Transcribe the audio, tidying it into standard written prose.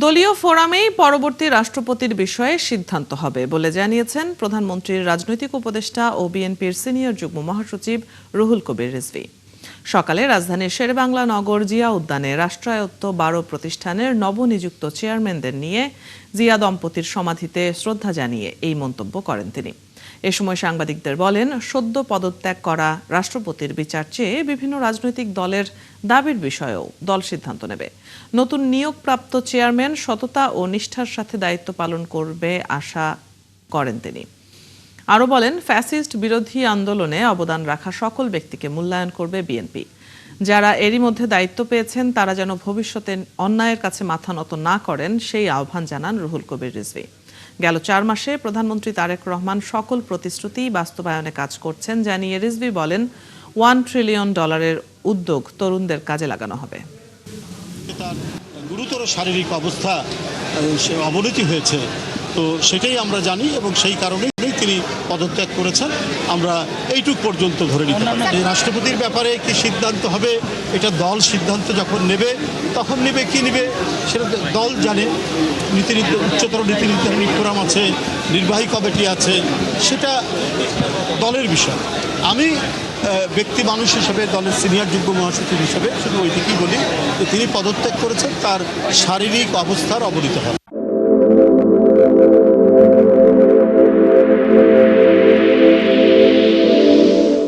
দলীয় ফোরামেই পরবর্তী রাষ্ট্রপতির বিষয়ে সিদ্ধান্ত হবে বলে জানিয়েছেন প্রধানমন্ত্রীর রাজনৈতিক উপদেষ্টা ও বিএনপির সিনিয়র যুগ্ম মহাসচিব রুহুল কবির রিজভী। সকালে রাজধানীর শেরেবাংলা নগর জিয়া উদ্যানে রাষ্ট্রায়ত্ত ১২ প্রতিষ্ঠানের নবনিযুক্ত চেয়ারম্যানদের নিয়ে জিয়া দম্পতির সমাধিতে শ্রদ্ধা জানিয়ে এই মন্তব্য করেন তিনি। এ সময় সাংবাদিকদের বলেন, সদ্য পদত্যাগ করা রাষ্ট্রপতির বিচার চেয়ে বিভিন্ন রাজনৈতিক দলের দাবির বিষয়েও দল সিদ্ধান্ত নেবে। নতুন নিয়োগপ্রাপ্ত চেয়ারম্যান সততা ও নিষ্ঠার সাথে দায়িত্ব পালন করবে আশা করেন তিনি। আরও বলেন, ফ্যাসিস্ট বিরোধী আন্দোলনে অবদান রাখা সকল ব্যক্তিকে মূল্যায়ন করবে বিএনপি। যারা এরই মধ্যে দায়িত্ব পেয়েছেন তারা যেন ভবিষ্যতে অন্যায়ের কাছে মাথা নত না করেন সেই আহ্বান জানান রুহুল কবির রিজভী। গেল ৪ মাসে প্রধানমন্ত্রী তারেক রহমান সকল প্রতিশ্রুতি বাস্তবায়নে কাজ করছেন জানিয়ে রিজভী বলেন, $1 ট্রিলিয়ন উদ্যোগ তরুণদের কাজে লাগানো হবে। তার গুরুতর শারীরিক অবস্থা অবনতি হয়েছে, তো সেটাই আমরা জানি এবং সেই কারণেই তিনি পদত্যাগ করেছেন। আমরা এইটুক পর্যন্ত ধরে নিতে পারি। রাষ্ট্রপতির ব্যাপারে কি সিদ্ধান্ত হবে এটা দল সিদ্ধান্ত যখন নেবে তখন নেবে, কি নেবে সেটা দল জানে। উচ্চতর নীতি নির্ধারণী ফোরাম আছে, নির্বাহী কমিটি আছে, সেটা দলের বিষয়। আমি ব্যক্তি মানুষ হিসেবে, দলের সিনিয়র যুগ্ম মহাসচিব হিসেবে শুধু ওইদিকেই বলি যে তিনি পদত্যাগ করেছেন, তার শারীরিক অবস্থার অবনতি হয়।